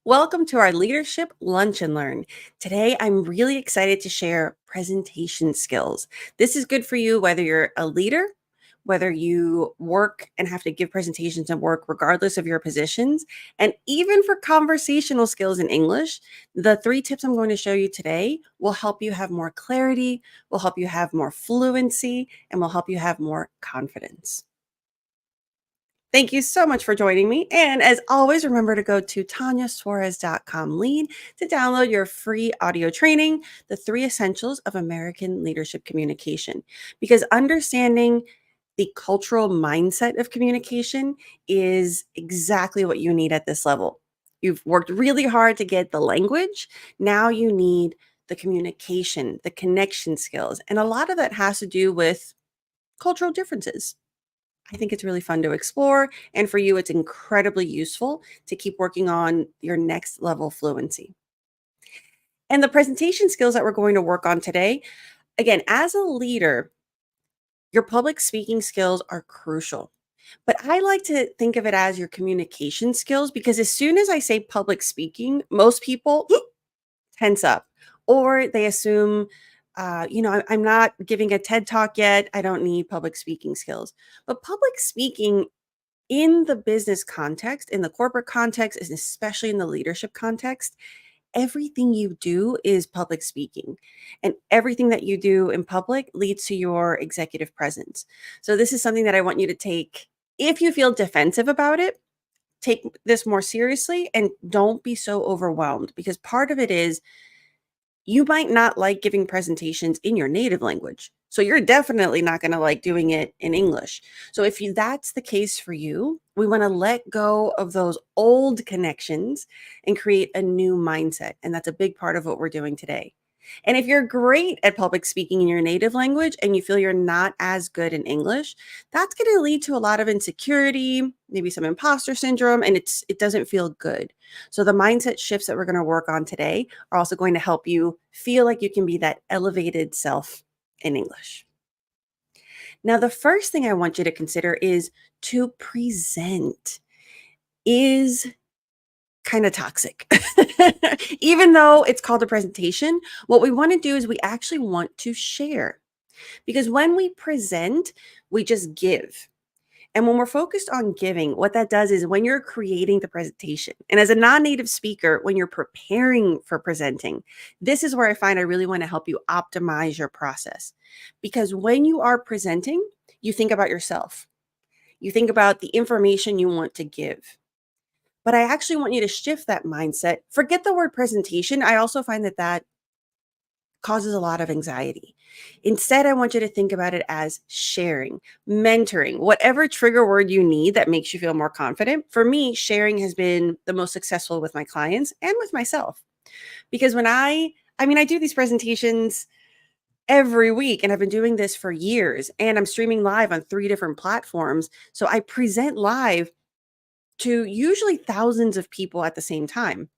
Welcome to our Leadership Lunch and Learn. Today, I'm really excited to share presentation skills. This is good for you whether you're a leader, whether you work and have to give presentations and work regardless of your positions, and even for conversational skills in English. The 3 tips I'm going to show you today will help you have more clarity, will help you have more fluency, and will help you have more confidence. Thank you so much for joining me. And as always, remember to go to tanyasuarez.com lead to download your free audio training, The 3 Essentials of American Leadership Communication. Because understanding the cultural mindset of communication is exactly what you need at this level. You've worked really hard to get the language. Now you need the communication, the connection skills. And a lot of that has to do with cultural differences. I think it's really fun to explore. And for you, it's incredibly useful to keep working on your next level fluency. And the presentation skills that we're going to work on today, again, as a leader, your public speaking skills are crucial. But I like to think of it as your communication skills because as soon as I say public speaking, most people tense up or they assume, I'm not giving a TED talk yet. I don't need public speaking skills. But public speaking in the business context, in the corporate context, and especially in the leadership context, everything you do is public speaking. And everything that you do in public leads to your executive presence. So, this is something that I want you to take. If you feel defensive about it, take this more seriously and don't be so overwhelmed because part of it is you might not like giving presentations in your native language. So you're definitely not going to like doing it in English. So if that's the case for you, we want to let go of those old connections and create a new mindset. And that's a big part of what we're doing today. And if you're great at public speaking in your native language and you feel you're not as good in English, that's going to lead to a lot of insecurity, maybe some imposter syndrome, and it doesn't feel good. So the mindset shifts that we're going to work on today are also going to help you feel like you can be that elevated self in English. Now, the first thing I want you to consider is to present is kind of toxic. Even though it's called a presentation, what we want to do is we actually want to share. Because when we present, we just give. And when we're focused on giving, what that does is when you're creating the presentation, and as a non native speaker, when you're preparing for presenting, this is where I find I really want to help you optimize your process. Because when you are presenting, you think about yourself, you think about the information you want to give. But I actually want you to shift that mindset. Forget the word presentation. I also find that causes a lot of anxiety. Instead, I want you to think about it as sharing, mentoring, whatever trigger word you need that makes you feel more confident. For me, sharing has been the most successful with my clients and with myself. Because when I do these presentations every week and I've been doing this for years and I'm streaming live on 3 different platforms. So I present live to usually thousands of people at the same time.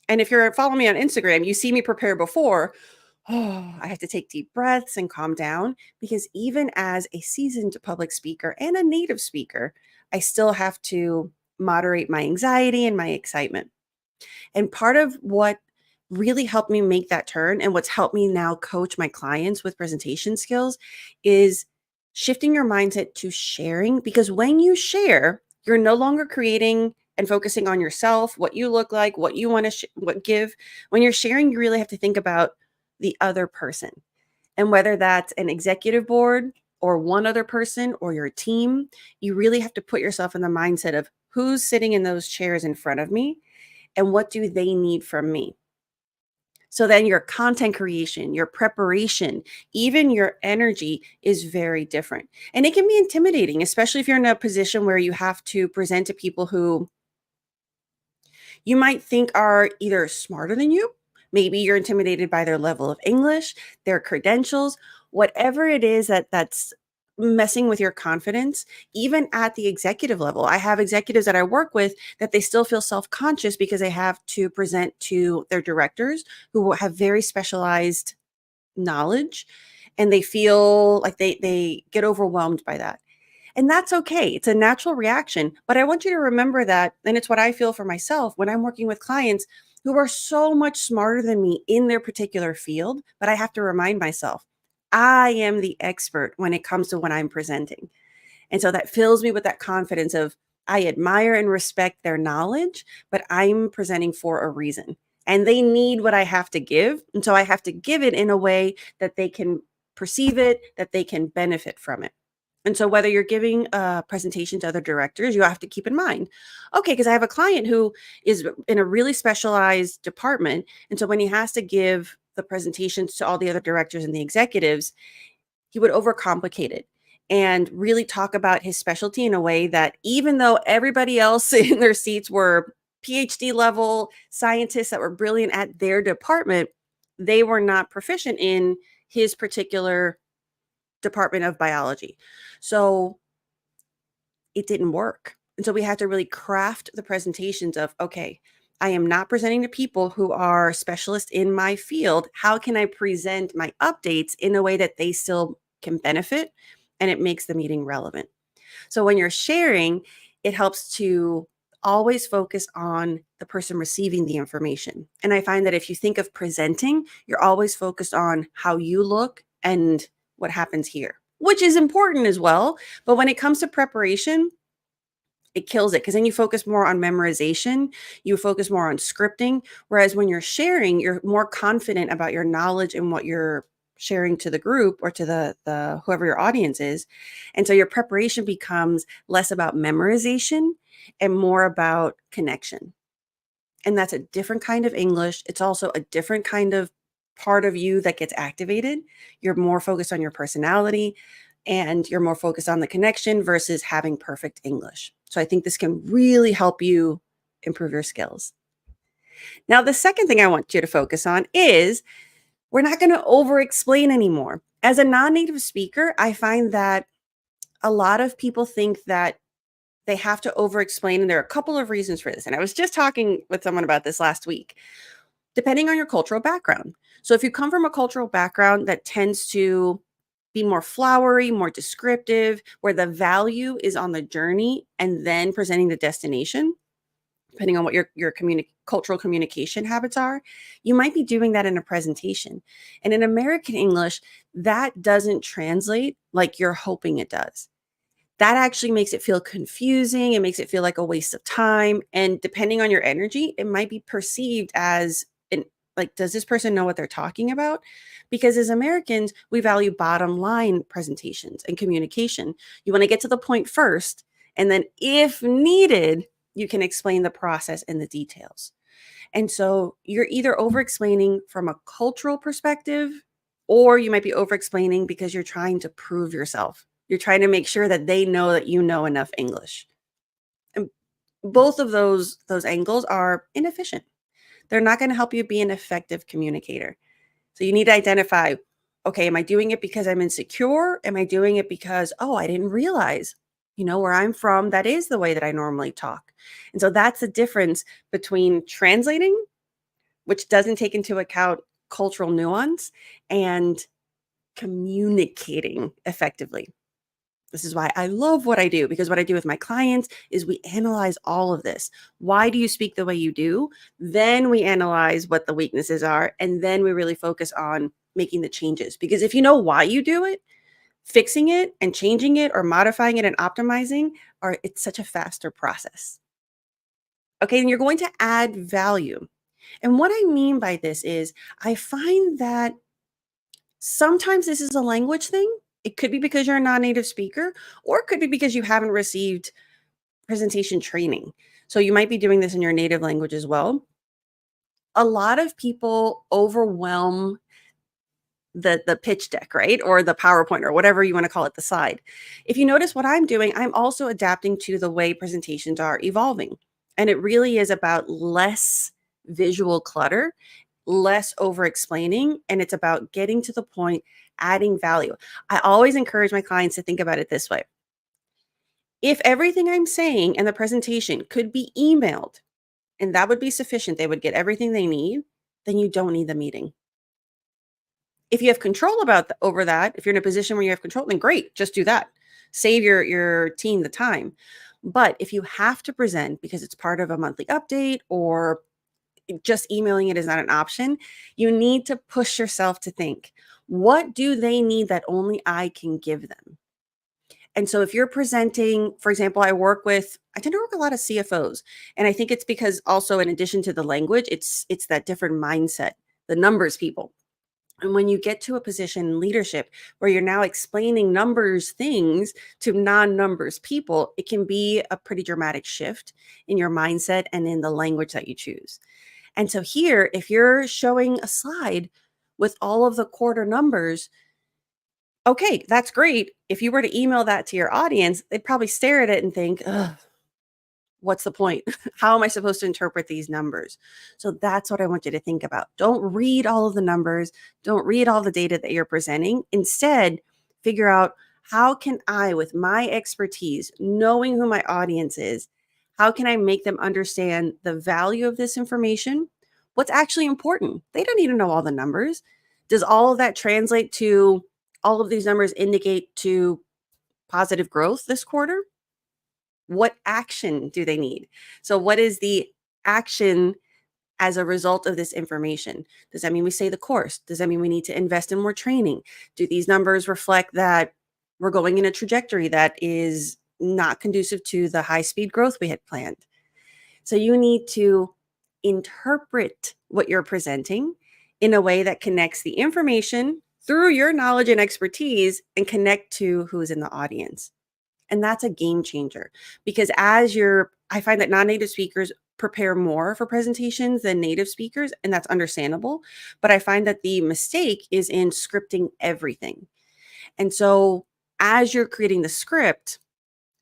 And if you're following me on Instagram, you see me prepare before. Oh, I have to take deep breaths and calm down because even as a seasoned public speaker and a native speaker, I still have to moderate my anxiety and my excitement. And part of what really helped me make that turn and what's helped me now coach my clients with presentation skills is shifting your mindset to sharing because when you share, you're no longer creating and focusing on yourself, what you look like, what you want to what give. When you're sharing, you really have to think about the other person. And whether that's an executive board or one other person or your team, you really have to put yourself in the mindset of who's sitting in those chairs in front of me and what do they need from me. So then your content creation, your preparation, even your energy is very different. And it can be intimidating, especially if you're in a position where you have to present to people who you might think are either smarter than you. Maybe you're intimidated by their level of English, their credentials, whatever it is that's messing with your confidence, even at the executive level. I have executives that I work with that they still feel self-conscious because they have to present to their directors who have very specialized knowledge and they feel like they get overwhelmed by that. And that's okay. It's a natural reaction. But I want you to remember that. And it's what I feel for myself when I'm working with clients who are so much smarter than me in their particular field. But I have to remind myself, I am the expert when it comes to when I'm presenting. And so that fills me with that confidence of I admire and respect their knowledge, but I'm presenting for a reason. And they need what I have to give. And so I have to give it in a way that they can perceive it, that they can benefit from it. And so whether you're giving a presentation to other directors, you have to keep in mind, okay, because I have a client who is in a really specialized department. And so when he has to give the presentations to all the other directors and the executives, he would overcomplicate it and really talk about his specialty in a way that even though everybody else in their seats were PhD level scientists that were brilliant at their department, they were not proficient in his particular department of biology. So it didn't work. And so we have to really craft the presentations of, okay, I am not presenting to people who are specialists in my field. How can I present my updates in a way that they still can benefit and it makes the meeting relevant? So when you're sharing, it helps to always focus on the person receiving the information. And I find that if you think of presenting, you're always focused on how you look and what happens here, which is important as well. But when it comes to preparation, it kills it because then you focus more on memorization, you focus more on scripting. Whereas when you're sharing, you're more confident about your knowledge and what you're sharing to the group or to the whoever your audience is. And so your preparation becomes less about memorization and more about connection. And that's a different kind of English. It's also a different kind of part of you that gets activated. You're more focused on your personality and you're more focused on the connection versus having perfect English. So I think this can really help you improve your skills. Now, the second thing I want you to focus on is we're not going to over explain anymore. As a non native speaker, I find that a lot of people think that they have to over explain. And there are a couple of reasons for this. And I was just talking with someone about this last week, depending on your cultural background. So if you come from a cultural background that tends to be more flowery, more descriptive, where the value is on the journey and then presenting the destination, depending on what your cultural communication habits are, you might be doing that in a presentation. And in American English, that doesn't translate like you're hoping it does. That actually makes it feel confusing. It makes it feel like a waste of time. And depending on your energy, it might be perceived as an like, does this person know what they're talking about? Because as Americans, we value bottom line presentations and communication. You want to get to the point first, and then if needed, you can explain the process and the details. And so you're either over explaining from a cultural perspective, or you might be over explaining because you're trying to prove yourself. You're trying to make sure that they know that you know enough English. And both of those angles are inefficient. They're not going to help you be an effective communicator. So you need to identify, okay, am I doing it because I'm insecure? Am I doing it because, oh, I didn't realize, where I'm from, that is the way that I normally talk. And so that's the difference between translating, which doesn't take into account cultural nuance, and communicating effectively. This is why I love what I do, because what I do with my clients is we analyze all of this. Why do you speak the way you do? Then we analyze what the weaknesses are, and then we really focus on making the changes. Because if you know why you do it, fixing it and changing it or modifying it and optimizing it's such a faster process. Okay, and you're going to add value. And what I mean by this is I find that sometimes this is a language thing. It could be because you're a non-native speaker, or it could be because you haven't received presentation training. So you might be doing this in your native language as well. A lot of people overwhelm the pitch deck, right? Or the PowerPoint or whatever you want to call it, the slide. If you notice what I'm doing, I'm also adapting to the way presentations are evolving. And it really is about less visual clutter, less over explaining, and it's about getting to the point, adding value. I always encourage my clients to think about it this way. If everything I'm saying in the presentation could be emailed and that would be sufficient, they would get everything they need, then you don't need the meeting. If you have control over that, if you're in a position where you have control, then great, just do that. Save your team the time. But if you have to present because it's part of a monthly update or just emailing it is not an option, you need to push yourself to think, what do they need that only I can give them? And so if you're presenting, for example, I tend to work with a lot of CFOs. And I think it's because also in addition to the language, it's that different mindset, the numbers people. And when you get to a position in leadership where you're now explaining numbers things to non-numbers people, it can be a pretty dramatic shift in your mindset and in the language that you choose. And so here, if you're showing a slide with all of the quarter numbers, okay, that's great. If you were to email that to your audience, they'd probably stare at it and think, ugh, what's the point? How am I supposed to interpret these numbers? So that's what I want you to think about. Don't read all of the numbers. Don't read all the data that you're presenting. Instead, figure out how can I, with my expertise, knowing who my audience is, how can I make them understand the value of this information? What's actually important? They don't need to know all the numbers. Does all of that translate to all of these numbers indicate to positive growth this quarter? What action do they need? So, what is the action as a result of this information? Does that mean we stay the course? Does that mean we need to invest in more training? Do these numbers reflect that we're going in a trajectory that is not conducive to the high speed growth we had planned? So, you need to interpret what you're presenting in a way that connects the information through your knowledge and expertise and connect to who's in the audience. And that's a game changer because I find that non-native speakers prepare more for presentations than native speakers, and that's understandable. But I find that the mistake is in scripting everything. And so as you're creating the script,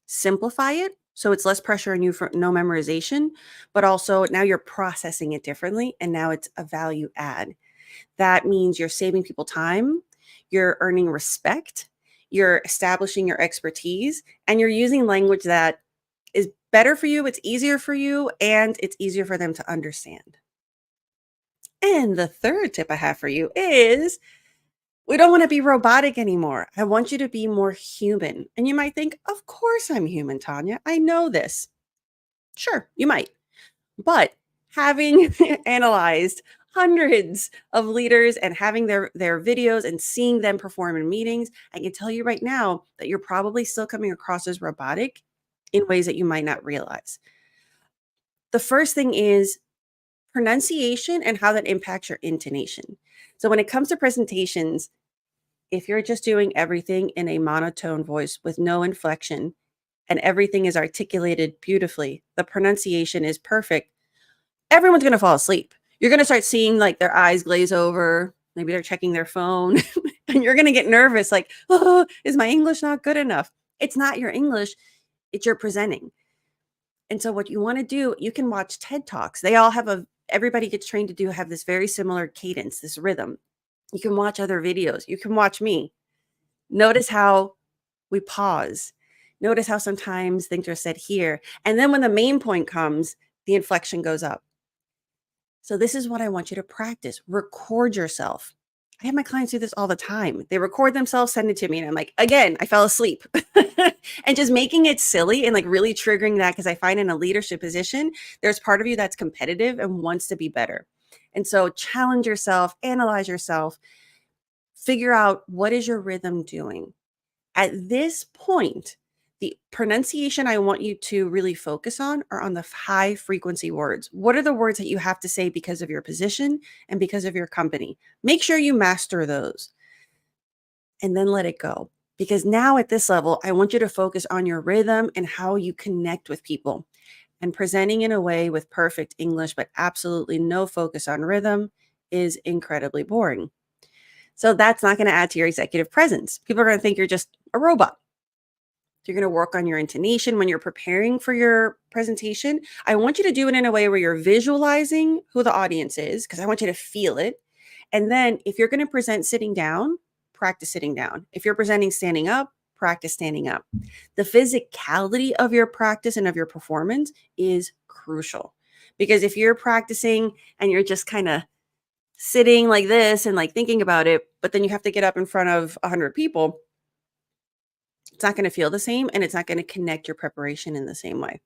simplify it so it's less pressure on you for no memorization, but also now you're processing it differently and now it's a value add. That means you're saving people time, you're earning respect, you're establishing your expertise, and you're using language that is better for you, it's easier for you, and it's easier for them to understand. And the third tip I have for you is we don't want to be robotic anymore. I want you to be more human. And you might think, of course I'm human, Tanya. I know this. Sure, you might. But having analyzed hundreds of leaders and having their videos and seeing them perform in meetings, I can tell you right now that you're probably still coming across as robotic in ways that you might not realize. The first thing is pronunciation and how that impacts your intonation. So when it comes to presentations, if you're just doing everything in a monotone voice with no inflection and everything is articulated beautifully, the pronunciation is perfect, everyone's going to fall asleep. You're going to start seeing like their eyes glaze over. Maybe they're checking their phone and you're going to get nervous like, oh, is my English not good enough? It's not your English, it's your presenting. And so what you want to do, you can watch TED Talks. They all everybody gets trained to have this very similar cadence, this rhythm. You can watch other videos. You can watch me. Notice how we pause. Notice how sometimes things are said here. And then when the main point comes, the inflection goes up. So this is what I want you to practice. Record yourself. I have my clients do this all the time. They record themselves, send it to me, and I'm like, again, I fell asleep. And just making it silly and like really triggering that because I find in a leadership position, there's part of you that's competitive and wants to be better. And so challenge yourself, analyze yourself, figure out what is your rhythm doing. At this point, the pronunciation I want you to really focus on are on the high frequency words. What are the words that you have to say because of your position and because of your company? Make sure you master those and then let it go. Because now at this level, I want you to focus on your rhythm and how you connect with people. And presenting in a way with perfect English, but absolutely no focus on rhythm is incredibly boring. So that's not going to add to your executive presence. People are going to think you're just a robot. You're going to work on your intonation when you're preparing for your presentation. I want you to do it in a way where you're visualizing who the audience is, because I want you to feel it. And then if you're going to present sitting down, practice sitting down. If you're presenting standing up, practice standing up. The physicality of your practice and of your performance is crucial. Because if you're practicing and you're just kind of sitting like this and like thinking about it, but then you have to get up in front of 100 people, It's not going to feel the same, and it's not going to connect your preparation in the same way.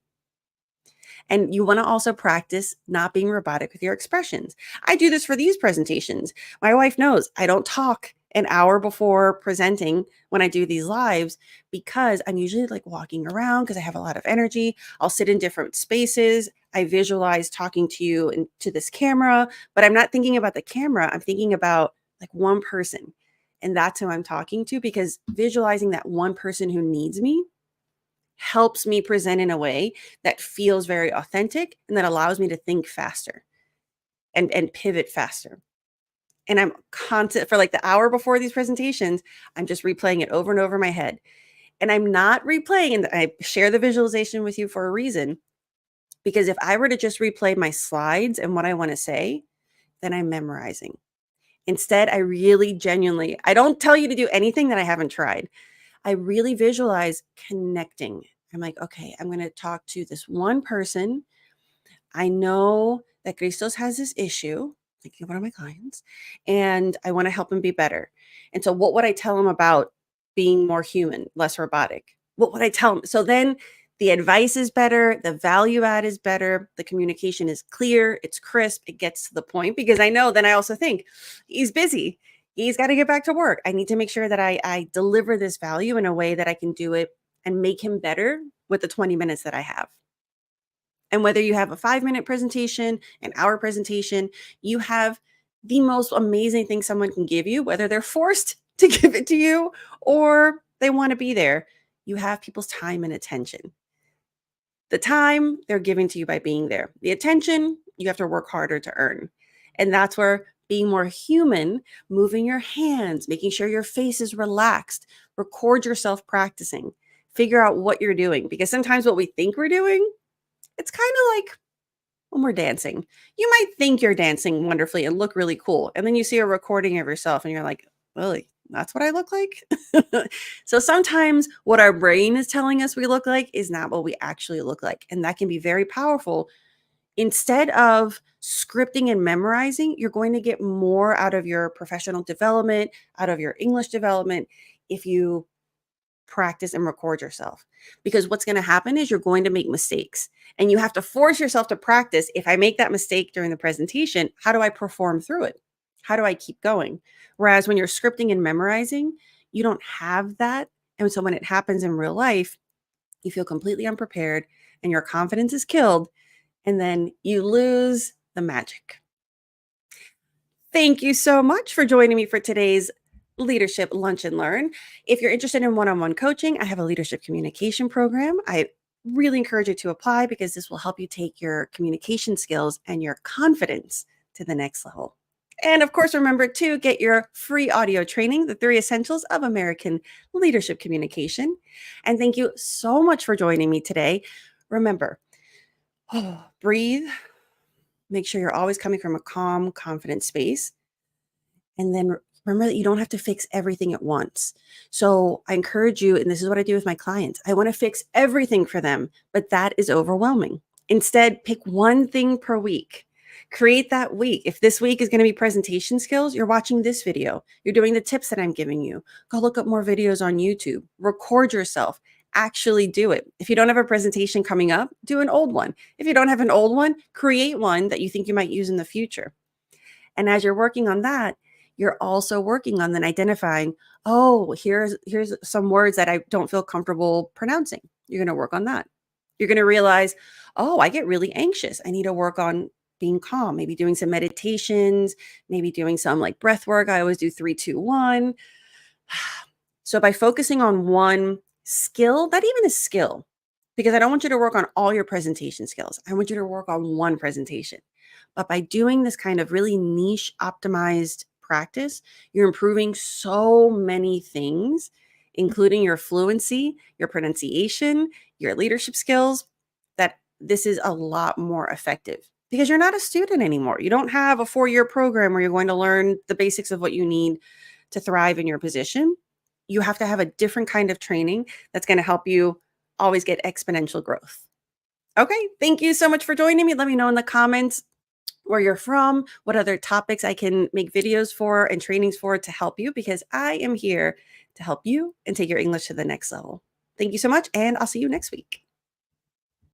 And you want to also practice not being robotic with your expressions. I do this for these presentations. My wife knows I don't talk an hour before presenting when I do these lives because I'm usually like walking around because I have a lot of energy. I'll sit in different spaces. I visualize talking to you and to this camera, but I'm not thinking about the camera. I'm thinking about like one person. And that's who I'm talking to, because visualizing that one person who needs me helps me present in a way that feels very authentic and that allows me to think faster and pivot faster. And I'm constant for like the hour before these presentations, I'm just replaying it over and over in my head. And I'm not replaying, and I share the visualization with you for a reason, because if I were to just replay my slides and what I want to say, then I'm memorizing. Instead, I really genuinely, I don't tell you to do anything that I haven't tried. I really visualize connecting. I'm like, okay, I'm going to talk to this one person. I know that Christos has this issue, like one of my clients, and I want to help him be better. And so, what would I tell him about being more human, less robotic? What would I tell him? So then the advice is better, the value add is better, the communication is clear, it's crisp, it gets to the point, because I know then I also think he's busy. He's got to get back to work. I need to make sure that I deliver this value in a way that I can do it and make him better with the 20 minutes that I have. And whether you have a 5-minute presentation, an hour presentation, you have the most amazing thing someone can give you, whether they're forced to give it to you or they want to be there. You have people's time and attention. The time they're giving to you by being there. The attention, you have to work harder to earn. And that's where being more human, moving your hands, making sure your face is relaxed, record yourself practicing, figure out what you're doing. Because sometimes what we think we're doing, it's kind of like when we're dancing. You might think you're dancing wonderfully and look really cool. And then you see a recording of yourself and you're like, really? That's what I look like? So sometimes what our brain is telling us we look like is not what we actually look like. And that can be very powerful. Instead of scripting and memorizing, you're going to get more out of your professional development, out of your English development, if you practice and record yourself. Because what's going to happen is you're going to make mistakes and you have to force yourself to practice. If I make that mistake during the presentation, how do I perform through it? How do I keep going? Whereas when you're scripting and memorizing, you don't have that. And so when it happens in real life, you feel completely unprepared and your confidence is killed, and then you lose the magic. Thank you so much for joining me for today's Leadership Lunch and Learn. If you're interested in one-on-one coaching, I have a leadership communication program. I really encourage you to apply because this will help you take your communication skills and your confidence to the next level. And of course, remember to get your free audio training, The 3 Essentials of American Leadership Communication. And thank you so much for joining me today. Remember, breathe. Make sure you're always coming from a calm, confident space. And then remember that you don't have to fix everything at once. So I encourage you, and this is what I do with my clients. I want to fix everything for them, but that is overwhelming. Instead, pick one thing per week. Create that week. If this week is going to be presentation skills, you're watching this video. You're doing the tips that I'm giving you. Go look up more videos on YouTube. Record yourself. Actually do it. If you don't have a presentation coming up, do an old one. If you don't have an old one, create one that you think you might use in the future. And as you're working on that, you're also working on then identifying, oh, here's some words that I don't feel comfortable pronouncing. You're going to work on that. You're going to realize, oh, I get really anxious. I need to work on being calm, maybe doing some meditations, maybe doing some like breath work. I always do 3, 2, 1. So by focusing on one skill, not even a skill, because I don't want you to work on all your presentation skills. I want you to work on one presentation. But by doing this kind of really niche optimized practice, you're improving so many things, including your fluency, your pronunciation, your leadership skills, that this is a lot more effective because you're not a student anymore. You don't have a 4-year program where you're going to learn the basics of what you need to thrive in your position. You have to have a different kind of training that's going to help you always get exponential growth. Okay, thank you so much for joining me. Let me know in the comments where you're from, what other topics I can make videos for and trainings for to help you, because I am here to help you and take your English to the next level. Thank you so much, and I'll see you next week.